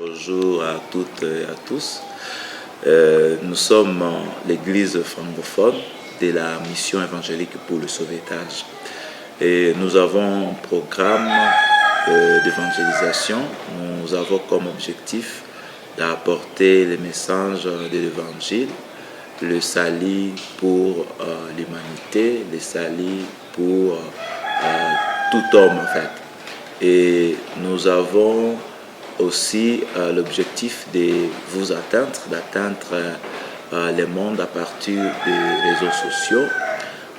Bonjour à toutes et à tous. Nous sommes l'église francophone de la mission évangélique pour le sauvetage. Et nous avons un programme d'évangélisation. Nous avons comme objectif d'apporter les messages de l'évangile, le salut pour l'humanité, le salut pour tout homme en fait. Et nous avons aussi l'objectif de vous d'atteindre le monde à partir des réseaux sociaux.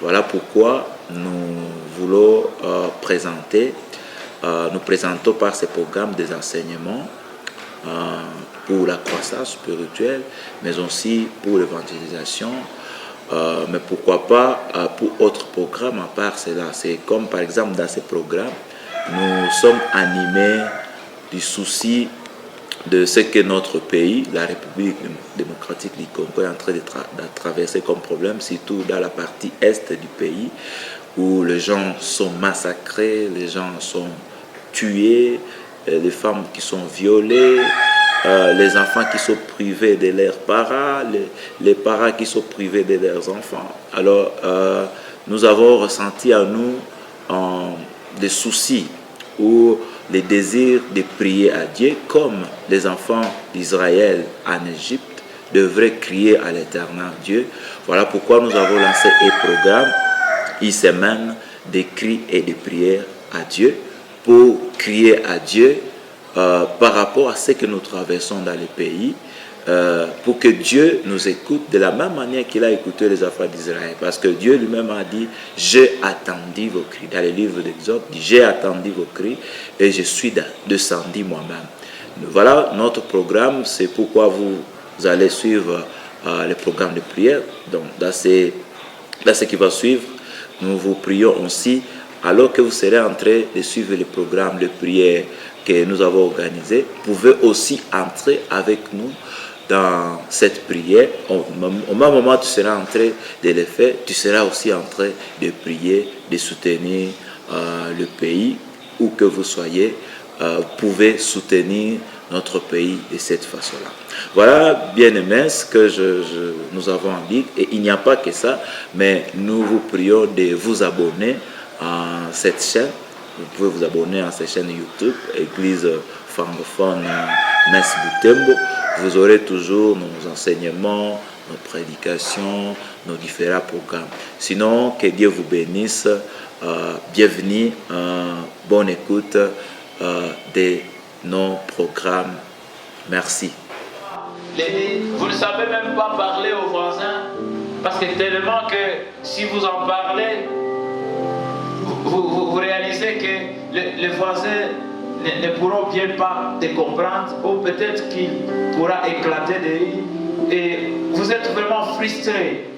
Voilà pourquoi nous voulons nous présentons par ces programmes des enseignements pour la croissance spirituelle, mais aussi pour l'évangélisation. Mais pourquoi pas pour autres programmes à part cela. C'est comme par exemple dans ces programmes, nous sommes animés du souci de ce que notre pays, la République démocratique du Congo, est en train de traverser comme problème, surtout dans la partie est du pays, où les gens sont massacrés, les gens sont tués, les femmes qui sont violées, les enfants qui sont privés de leurs parents, les parents qui sont privés de leurs enfants. Alors, nous avons ressenti à nous des soucis ou les désirs de prier à Dieu, comme les enfants d'Israël en Égypte devraient crier à l'Éternel Dieu. Voilà pourquoi nous avons lancé un programme, une semaine de cris et de prières à Dieu, pour crier à Dieu par rapport à ce que nous traversons dans les pays, pour que Dieu nous écoute de la même manière qu'il a écouté les enfants d'Israël. Parce que Dieu lui-même a dit, j'ai attendu vos cris. Dans le livre d'Exode, dit, j'ai attendu vos cris et je suis descendu moi-même. Voilà notre programme, c'est pourquoi vous allez suivre le programme de prière. Donc, dans ce qui va suivre, nous vous prions aussi, alors que vous serez en train de suivre le programme de prière que nous avons organisé, vous pouvez aussi entrer avec nous dans cette prière. Au même moment où tu seras en train de le faire, tu seras aussi en train de prier, de soutenir le pays, où que vous soyez. Vous pouvez soutenir notre pays de cette façon-là. Voilà, bien aimés, ce que nous avons dit. Et il n'y a pas que ça, mais nous vous prions de vous abonner à cette chaîne. Vous pouvez vous abonner à cette chaîne YouTube, Église francophone Metz Butembo. Vous aurez toujours nos enseignements, nos prédications, nos différents programmes. Sinon, que Dieu vous bénisse. Bienvenue, bonne écoute de nos programmes. Merci. Vous ne savez même pas parler aux voisins, parce que tellement que si vous en parlez, vous réalisez que les voisins ne pourront bien pas te comprendre, ou peut-être qu'il pourra éclater de rire, et vous êtes vraiment frustré.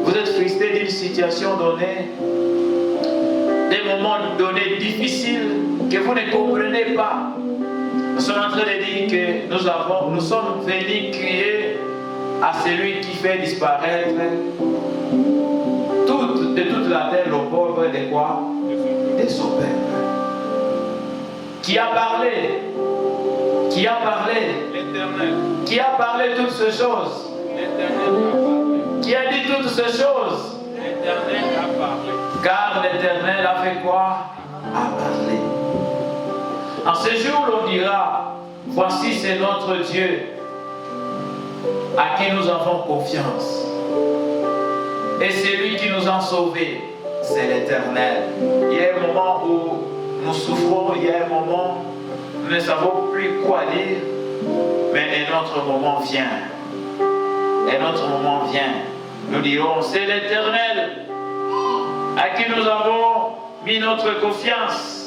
Vous êtes frustré d'une situation donnée, des moments donnés difficiles que vous ne comprenez pas. Nous sommes en train de dire que nous sommes venus crier à celui qui fait disparaître de toute la terre le pauvre de quoi? De son peuple. Qui a parlé? Qui a parlé? L'Éternel. Qui a parlé toutes ces choses? L'Éternel. Qui a dit toutes ces choses? L'Éternel a parlé. Car l'Éternel a fait quoi? A parlé. En ce jour, on dira, voici c'est notre Dieu à qui nous avons confiance. Et c'est lui qui nous a sauvés, c'est l'Éternel. Il y a un moment où nous souffrons, il y a un moment où nous ne savons plus quoi dire, mais un autre moment vient. Un autre moment vient. Nous dirons, c'est l'Éternel à qui nous avons mis notre confiance.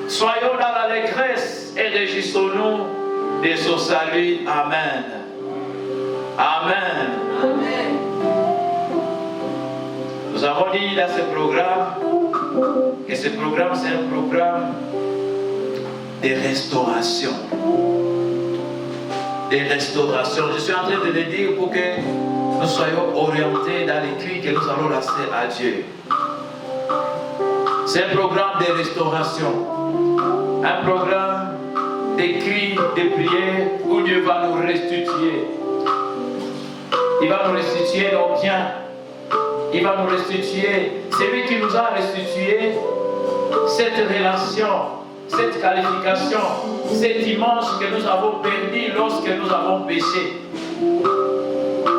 Soyons dans l'allégresse et réjouissons-nous de son salut. Amen. Amen. Amen. Nous avons dit dans ce programme que ce programme, c'est un programme de restauration. De restauration. Je suis en train de le dire pour que nous soyons orientés dans les cris que nous allons lancer à Dieu. C'est un programme de restauration. Un programme des cris, des prières où Dieu va nous restituer. Il va nous restituer nos biens. Il va nous restituer. C'est lui qui nous a restitué cette relation, cette qualification, cette image que nous avons perdue lorsque nous avons péché.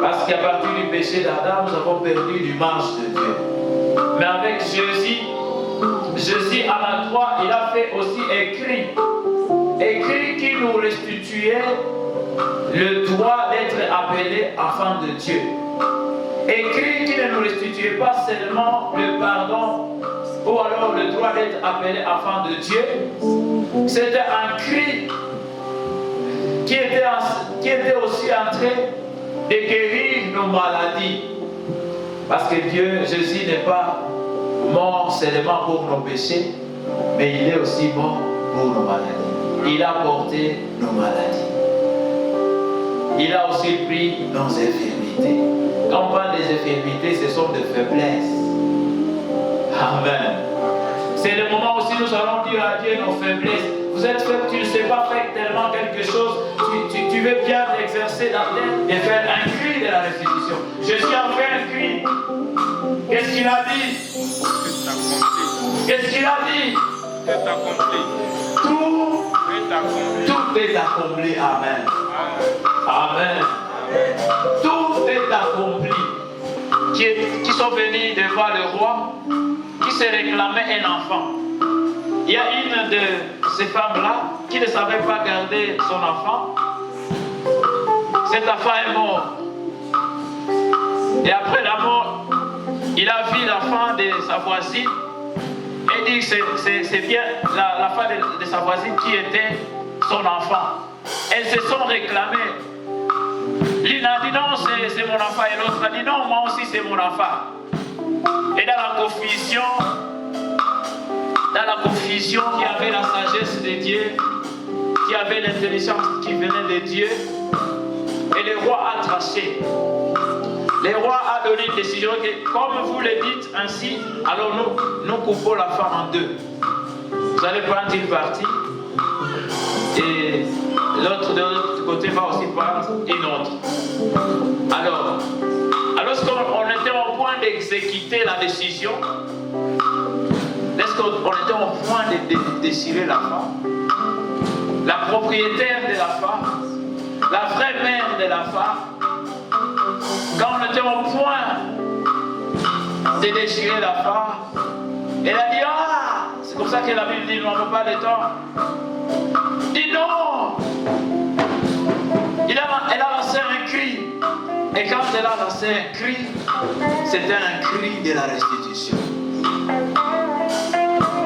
Parce qu'à partir du péché d'Adam, nous avons perdu l'image de Dieu. Mais avec Jésus à la croix, il a fait aussi écrit qui nous restituait le droit d'être appelé enfant de Dieu. Écrit qui ne nous restituait pas seulement le pardon ou alors le droit d'être appelé enfant de Dieu. C'était un cri qui était aussi en train de guérir nos maladies. Parce que Dieu, Jésus n'est pas mort seulement pour nos péchés, mais il est aussi mort pour nos maladies. Il a porté nos maladies. Il a aussi pris nos infirmités. Quand on parle des infirmités, ce sont des faiblesses. Amen. C'est le moment aussi où nous allons dire à Dieu nos faiblesses. Vous êtes faible, tu ne sais pas faire tellement quelque chose. Tu veux bien exercer la terre et faire un cri de la restitution. Jésus a fait un cri. Qu'est-ce qu'il a dit? Qu'est-ce qu'il a dit? Tout est accompli. Amen. Amen. Tout est accompli. Qui sont venus devant le roi, qui se réclamait un enfant. Il y a une de ces femmes-là qui ne savait pas garder son enfant. Cet enfant est mort. Et après la mort, il a vu l'enfant de sa voisine et dit que c'est bien la femme de sa voisine qui était son enfant. Elles se sont réclamées. L'une a dit non, c'est mon enfant, et l'autre a dit non, moi aussi c'est mon enfant. Et dans la confusion, il y avait la sagesse de Dieu, qui avait l'intelligence qui venait de Dieu, et le roi a tranché. Le roi a donné une décision que, comme vous le dites ainsi, alors nous coupons la femme en deux. Vous allez prendre une partie, et l'autre de l'autre côté va aussi prendre une autre. Alors lorsqu'on était au point d'exécuter la décision, lorsqu'on était au point de décider la femme, la propriétaire de la femme, la vraie mère de la femme, quand on était au point de déchirer la femme, elle a dit ah, c'est comme ça que la Bible dit, nous n'avons pas de temps. Dis non. Elle a lancé un cri. Et quand elle a lancé un cri, c'était un cri de la restitution.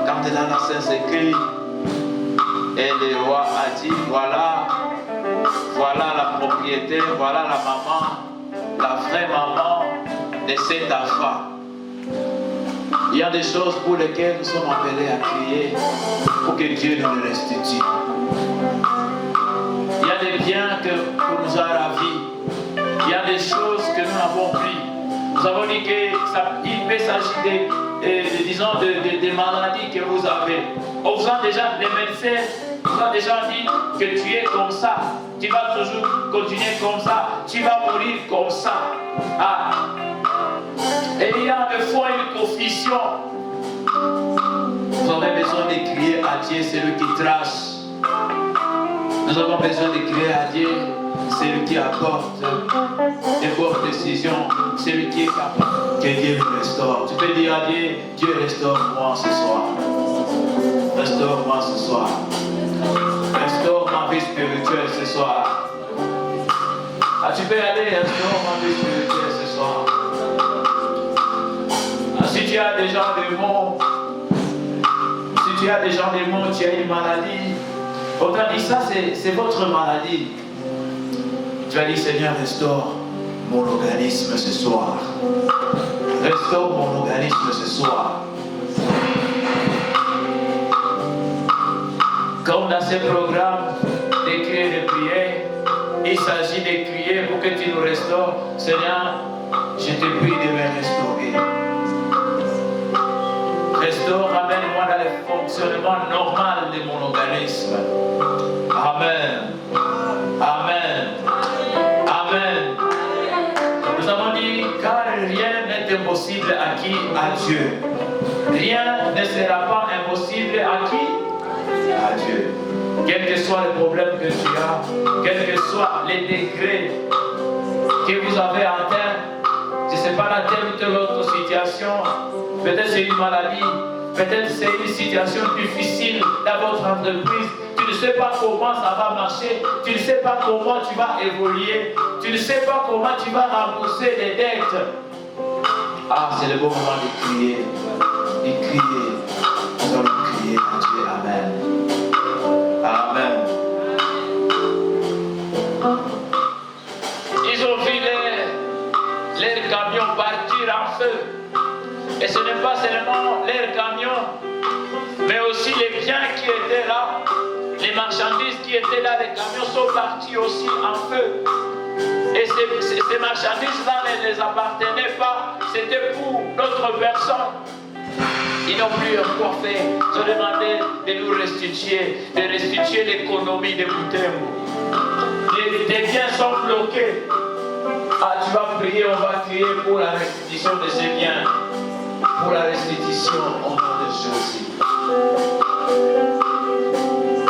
Quand elle a lancé ce cri, et le roi a dit, voilà la propriétaire, voilà la maman, la vraie maman de cet enfant. Il y a des choses pour lesquelles nous sommes appelés à crier pour que Dieu nous les restitue. Il y a des biens qu'on nous a ravis. Il y a des choses que nous n'avons pris. Nous avons dit qu'il peut s'agir des maladies que vous avez. On vous a déjà, les médecins vous ont déjà dit que tu es comme ça. Tu vas toujours continuer comme ça. Tu vas mourir comme ça. Ah. Et il y a des fois une confusion. Vous avez besoin de crier à Dieu, c'est lui qui trace. Nous avons besoin de crier à Dieu, c'est lui qui apporte des bonnes décisions, c'est lui qui est capable que Dieu nous restaure. Tu peux dire à Dieu, Dieu restaure-moi ce soir. Restaure-moi ce soir. Restaure ma vie spirituelle ce soir. Ah, tu peux aller, restaure ma vie spirituelle ce soir. Ah, si tu as déjà des mots, tu as une maladie, on t'a dit ça, c'est votre maladie. Tu as dit, Seigneur, restaure mon organisme ce soir. Restaure mon organisme ce soir. Comme dans ce programme d'écrire et de prier, il s'agit de crier pour que tu nous restaures. Seigneur, je te prie de me restaurer. Restaure, ramène-moi dans le fonctionnement normal de mon organisme. Amen. Amen. Amen. Nous avons dit, car rien n'est impossible à qui? À Dieu. Rien ne sera pas impossible à qui? À Dieu. Quel que soit le problème que tu as, quel que soit les degrés que vous avez atteint, je ne sais pas dans telle ou telle autre situation, peut-être c'est une maladie, peut-être c'est une situation difficile dans votre entreprise, tu ne sais pas comment ça va marcher, tu ne sais pas comment tu vas évoluer, tu ne sais pas comment tu vas rembourser les dettes. Ah, c'est le bon moment de crier, de crier. Nous allons crier à Dieu. Amen. Amen. Ils ont vu les camions partir en feu. Et ce n'est pas seulement les camions, mais aussi les biens qui étaient là, les marchandises qui étaient là, les camions sont partis aussi en feu. Et ces marchandises-là ne les appartenaient pas, c'était pour notre personne. Ils n'ont plus encore fait. Ils ont demandé de nous restituer l'économie de Butembo. Les biens sont bloqués. Ah, tu vas prier, on va crier pour la restitution de ces biens. Pour la restitution au nom de Jésus.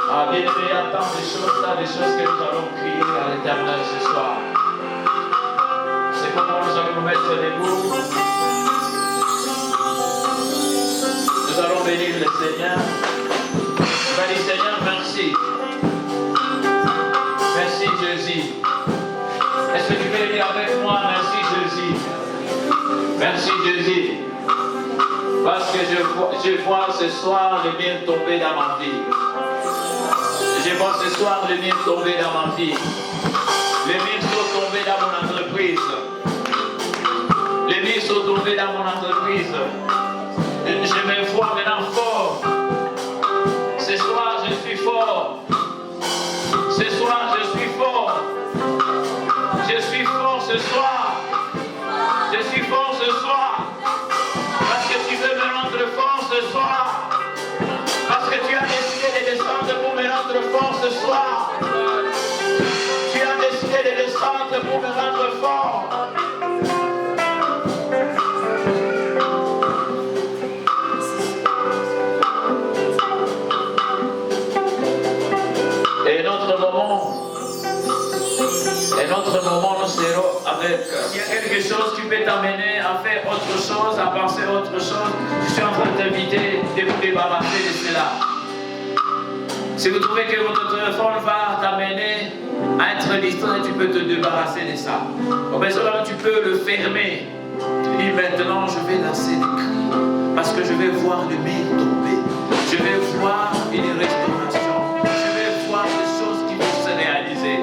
Ah, bien aimé, il y a tant de choses que nous allons crier à l'Éternel ce soir. C'est comment nous allons nous mettre debout. Nous allons bénir le Seigneur. On va dire Seigneur, merci. Merci Jésus. Est-ce que tu peux dire avec moi, merci Jésus? Merci Jésus. Parce que je vois ce soir le mien tomber dans ma vie. Je vois ce soir le mien tomber dans ma vie. Les miens sont tombés dans mon entreprise. Les miens sont tombés dans mon entreprise. Je me vois maintenant fort. Ce soir, je suis fort. Ce soir, je suis fort. Je suis fort ce soir. Je suis fort ce soir. Parce que tu veux me rendre fort ce soir. Parce que tu as décidé de descendre pour me rendre fort ce soir. Tu as décidé de descendre pour me rendre fort. Et notre moment, nous serons avec. S'il y a quelque chose qui peut t'amener à faire autre chose, à penser autre chose, je suis en train de t'inviter de vous débarrasser de cela. Si vous trouvez que votre téléphone va t'amener à être distrait, tu peux te débarrasser de ça. Mais seulement tu peux le fermer. Tu dis maintenant, je vais lancer des cris. Parce que je vais voir le mur tomber. Je vais voir une restauration. Je vais voir des choses qui vont se réaliser.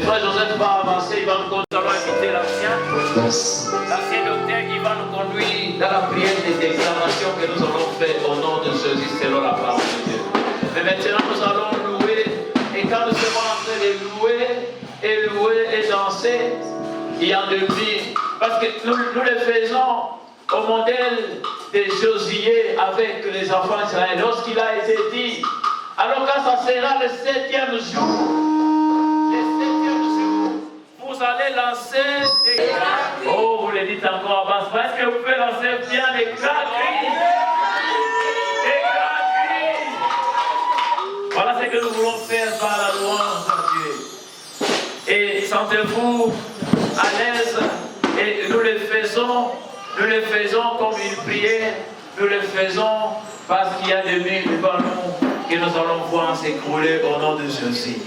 frère Joseph va avancer, il va nous conduire. Nous allons inviter l'ancien docteur qui va nous conduire dans la prière d'exclamation que nous allons faire au nom de Jésus selon la parole de Dieu. Mais maintenant nous allons louer, et quand nous serons en train de louer et danser, il y a deux vies. Parce que nous le faisons au modèle de Josué avec les enfants d'Israël. Lorsqu'il a été dit, alors quand ça sera le 7e jour, vous allez lancer des cris. Oh, vous le dites encore à basse. Est-ce que vous pouvez lancer bien les grands cris? Des grands cris. Voilà ce que nous voulons faire par la louange à Dieu. Et sentez-vous à l'aise. Et nous le faisons comme une prière. Nous le faisons parce qu'il y a des murs devant nous que nous allons voir s'écrouler au nom de Jésus.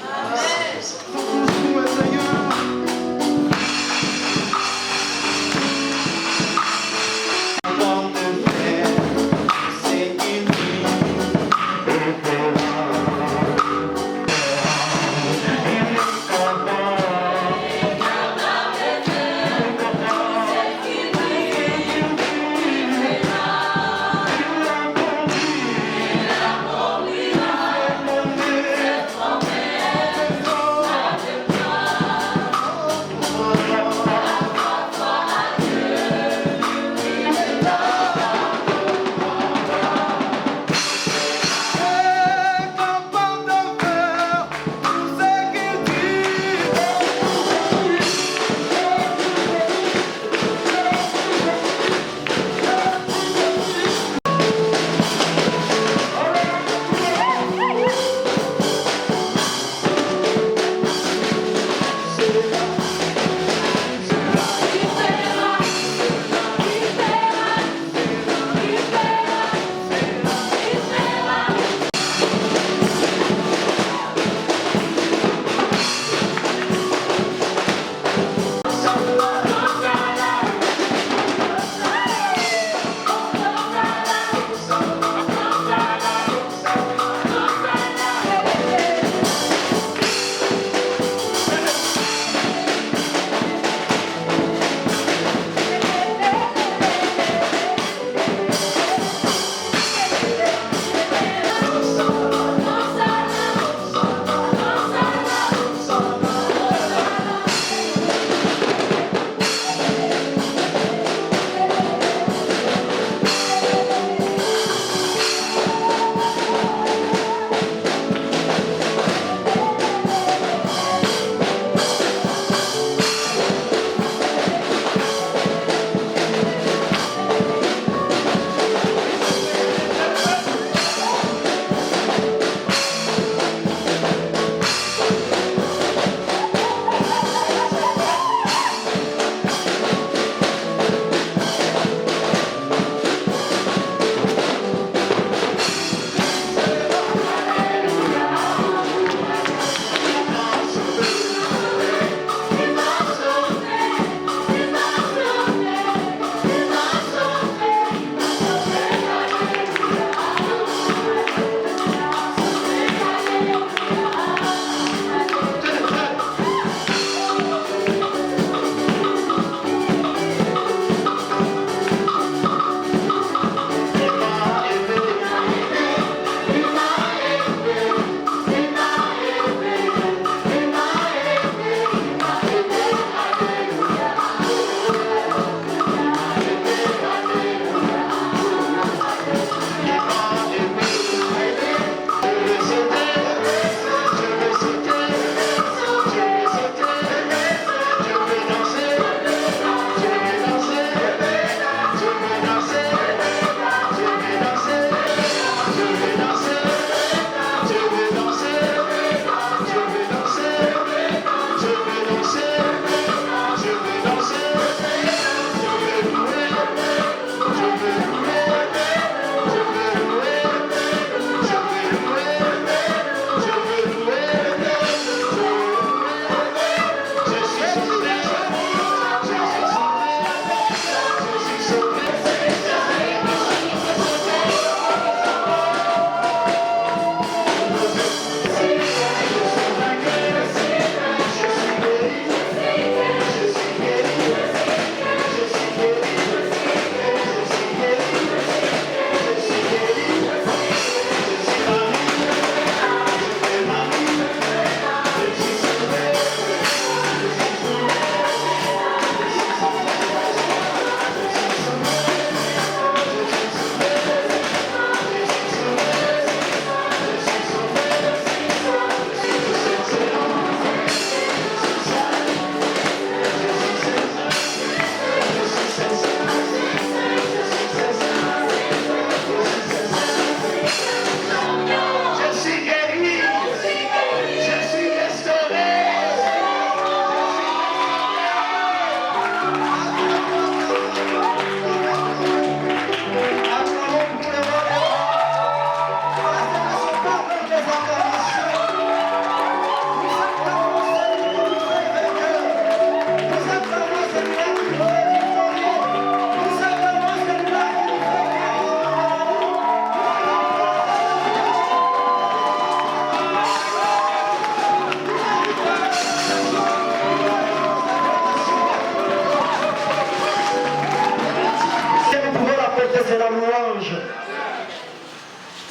presser la louange.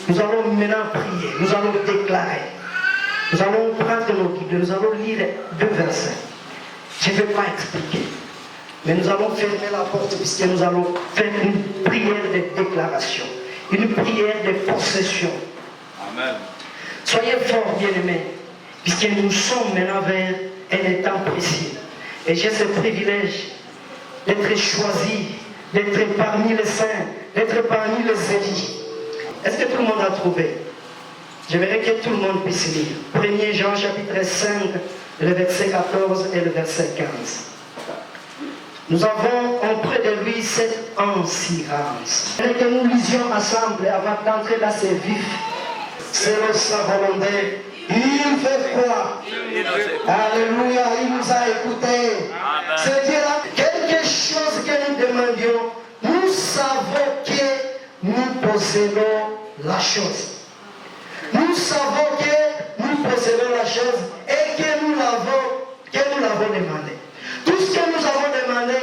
Nous allons maintenant prier, nous allons déclarer. Nous allons prendre nos Bibles, nous allons lire 2 versets. Je ne vais pas expliquer. Mais nous allons fermer la porte puisque nous allons faire une prière de déclaration. Une prière de possession. Amen. Soyez forts, bien-aimés, puisque nous sommes maintenant vers un état précis. Et j'ai ce privilège d'être choisi, d'être parmi les saints, d'être parmi les élus. Est-ce que tout le monde a trouvé? J'aimerais que tout le monde puisse lire. 1er Jean chapitre 5, le verset 14 et le verset 15. Nous avons auprès de lui cette assurance. Et que nous lisions ensemble avant d'entrer dans ces vifs. C'est sa volonté. Il fait quoi? Alléluia, il nous a écoutés. C'est dire quelque chose que nous demandions. Nous savons que nous possédons la chose. Nous savons que nous possédons la chose et que nous l'avons demandé. Tout ce que nous avons demandé,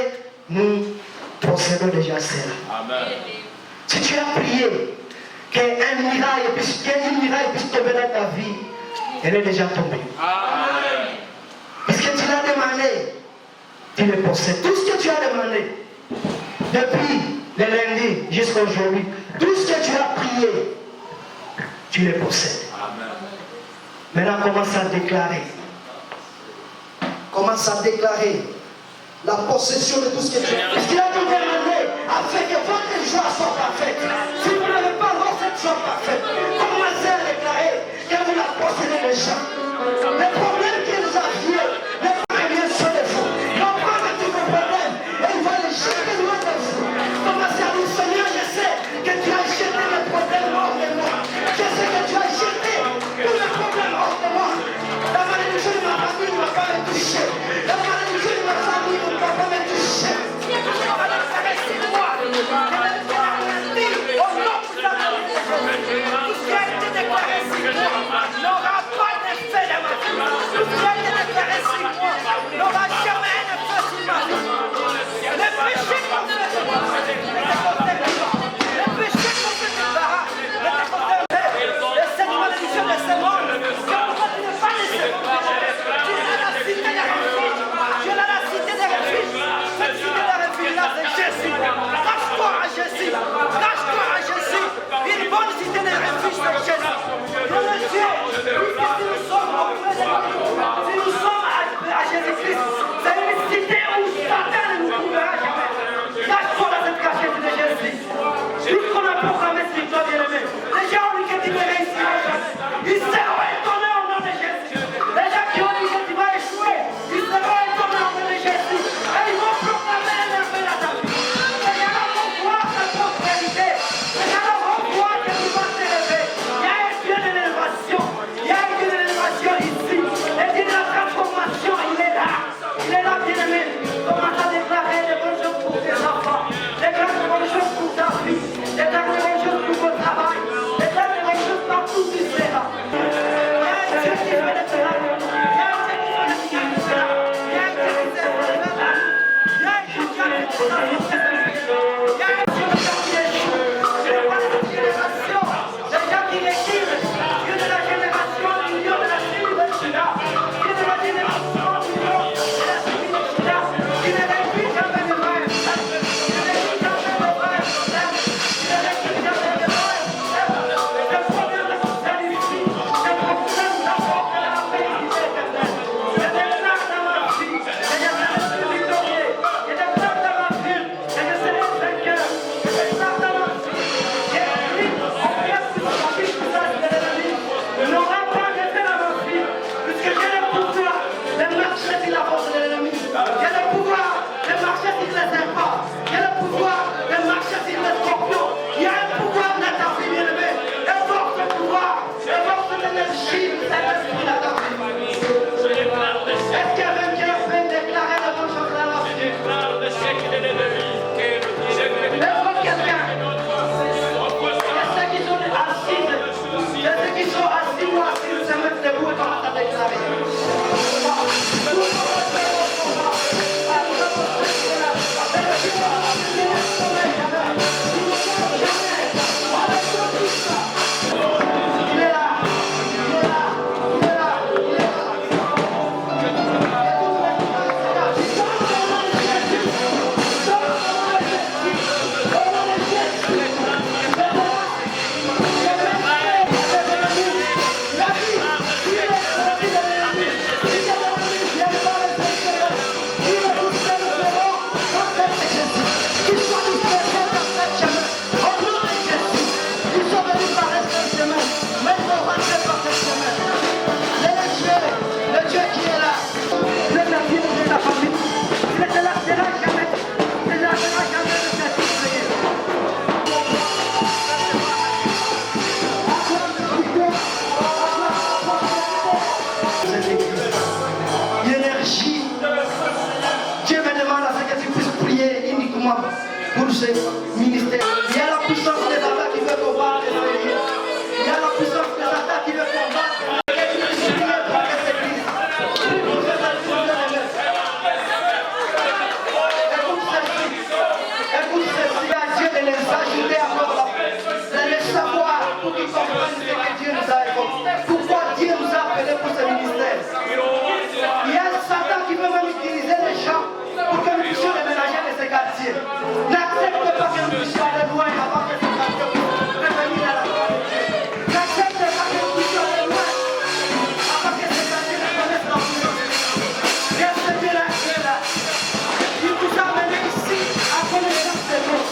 nous possédons déjà cela. Amen. Si tu as prié qu'une miraille puisse tomber dans ta vie, elle est déjà tombée. Amen. Puisque tu l'as demandé, tu le possèdes. Tout ce que tu as demandé, depuis le lundi jusqu'à aujourd'hui, tout ce que tu as prié, tu le possèdes. Amen. Maintenant, commence à déclarer. Commence à déclarer la possession de tout ce que tu as. Puisqu'il a tout demandé afin que votre joie soit parfaite. Si vous n'avez pas alors cette joie parfaite, commencez à déclarer que vous la possédez déjà. Les problèmes que nous avions, les premiers sont de vous. Non pas de tous vos problèmes, et il va les jeter loin de vous. Commencez à dire, Seigneur, je sais que tu as jeté les problèmes hors de moi. Je sais que tu as jeté tous les problèmes hors de moi. La malédiction de ma famille ne va pas me toucher. La malédiction de ma famille ne va pas me toucher. Tout ce qui a été déclaré ici n'aura pas d'effet. ministère. Il y a la puissance des attaques qui veut combattre les églises. Il y a la puissance des attaques qui veut combattre ajouter encore le savoir pour qu'ils comprennent ce que Dieu nous a évoqué. Pourquoi Dieu nous a appelés pour ce ministère. Il y a Satan qui veut même utiliser les gens pour que nous puissions déménager de ces quartiers. N'accepte pas que nous puissions aller loin avant que ces quartiers puissent revenir à la gloire de Dieu. N'accepte pas que nous puissions aller loin avant que ces quartiers ne connaissent la puissance. Reste Dieu là, Dieu là. Il nous a amenés ici à connaissance de nous.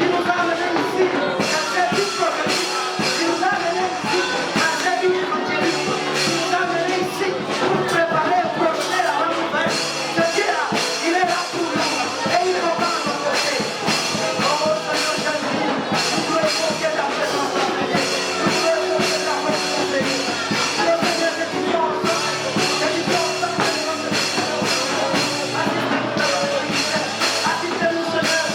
Il nous a amenés ici à servir prophétique. Il nous a amenés ici à servir évangélique. Il nous a amenés ici pour préparer et projeter la main ouverte. Ce Dieu-là, il est là pour nous et il ne va pas nous côté. Oh Seigneur Jésus, nous voulons évoquer ta présence dans nos vies. Nous voulons évoquer ta présence dans nos vies. Alors Seigneur, que tu sois ensemble, que tu sois ensemble de notre vie. Assistez-nous Seigneur.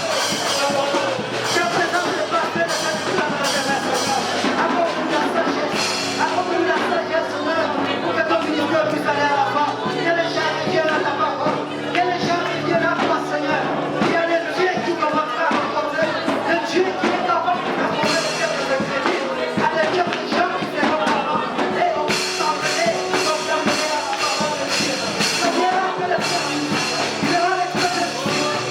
Je présente le pasteur de cette femme de la demeure. Accorde-nous la sagesse. Accorde-nous la sagesse, Seigneur, pour que ton ministère puisse aller à la fin. Que les gens reviennent à ta parole. Que les gens reviennent à toi, Seigneur. Il y a le Dieu qui commencera à rencontrer. Le Dieu qui est capable de transformer le cœur de ce crédit. À des cœurs de gens qui seront capables. Et on s'entraîner, on s'entraîner à la parole de Dieu. Seigneur, appelle le Père. Il aura les prêtres.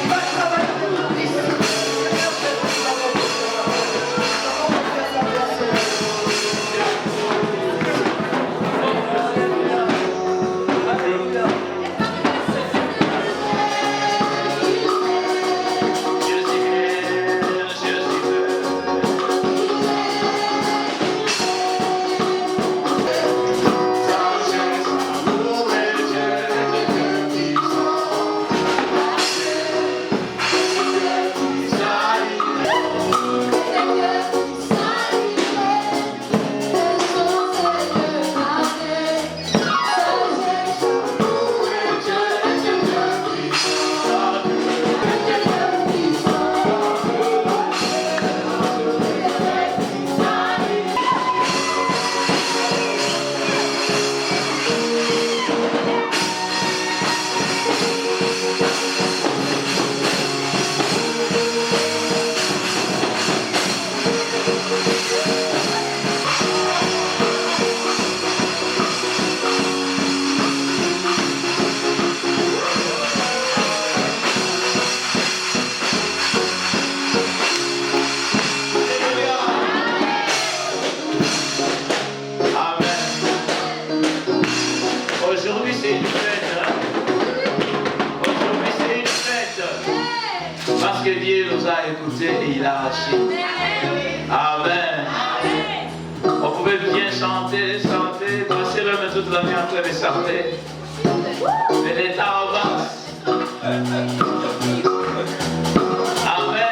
Il va travailler avec nous ici. Seigneur, c'est tout dans notre vie. Aujourd'hui c'est une fête. Aujourd'hui c'est une fête. Parce que Dieu nous a écoutés et il a agi. Amen. On pouvait bien chanter, chanter, passer l'homme toute la nuit en train de chanter. Mais l'état avance. Amen. Amen.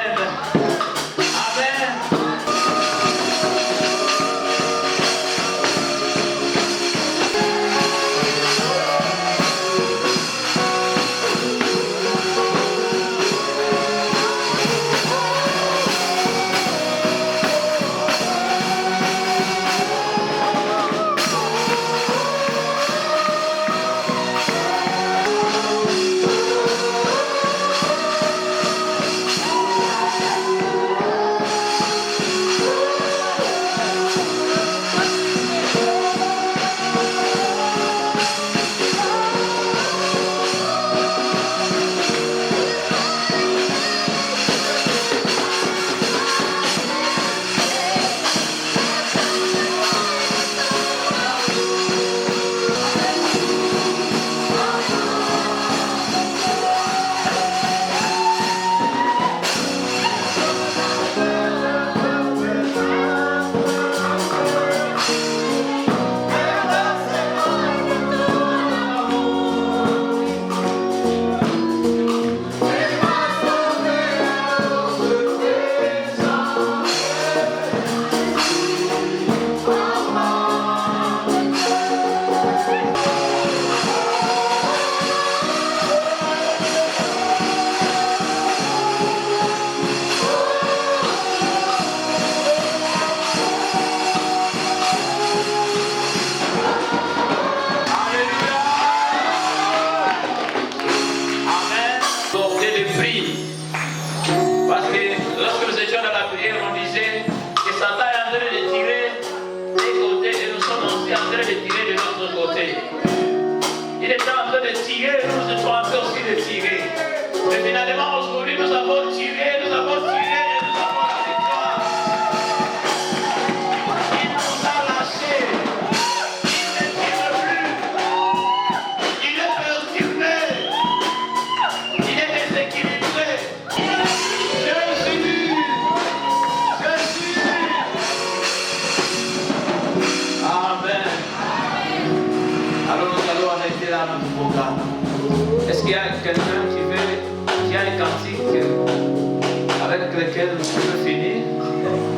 peut finir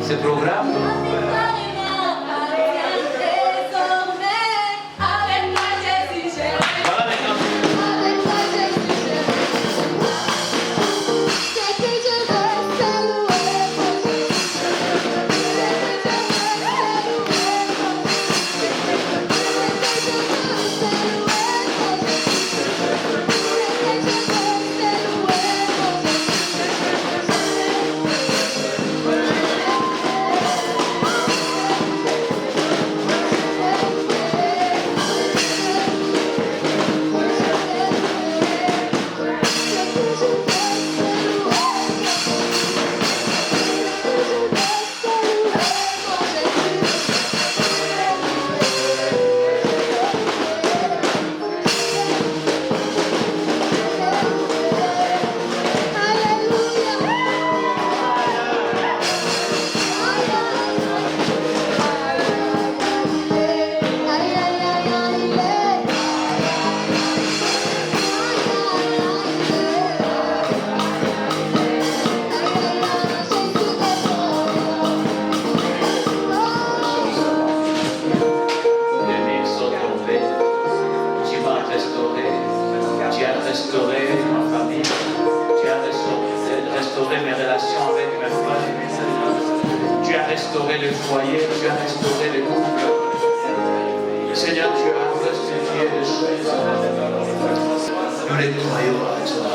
ce programme. Le foyer, tu as restauré le couple. Seigneur, tu as restitué les choses. Nous les croyons à toi.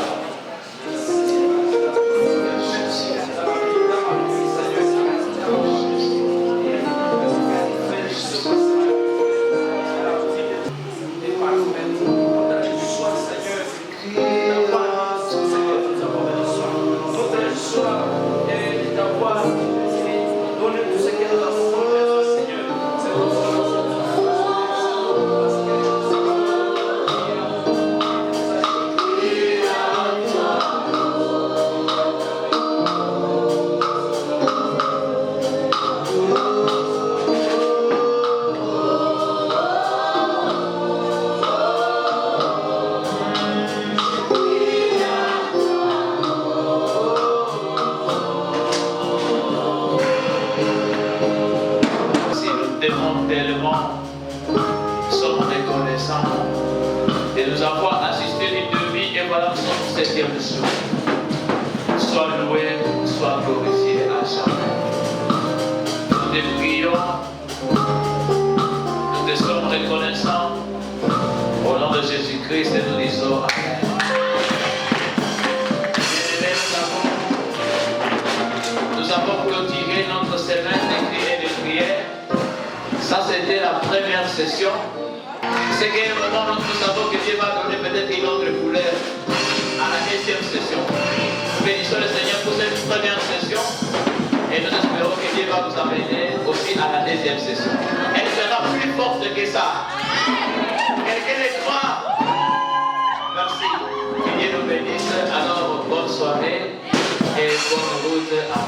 Et nous avons assisté une demi et voilà son 7e jour. Sois loué, sois glorifié à jamais. Nous te prions, nous te sommes reconnaissants. Au nom de Jésus-Christ, et nous disons Amen. Nous avons clôturé notre semaine de cris et de prières. Ça, c'était la première session. C'est qu'à un moment, nous savons que Dieu va donner peut-être une autre couleur à la deuxième session. Nous bénissons le Seigneur pour cette première session et nous espérons que Dieu va nous amener aussi à la deuxième session. Elle sera plus forte que ça. Quelqu'un les croit? Merci. Que Dieu nous bénisse. Alors, bonne soirée et bonne route à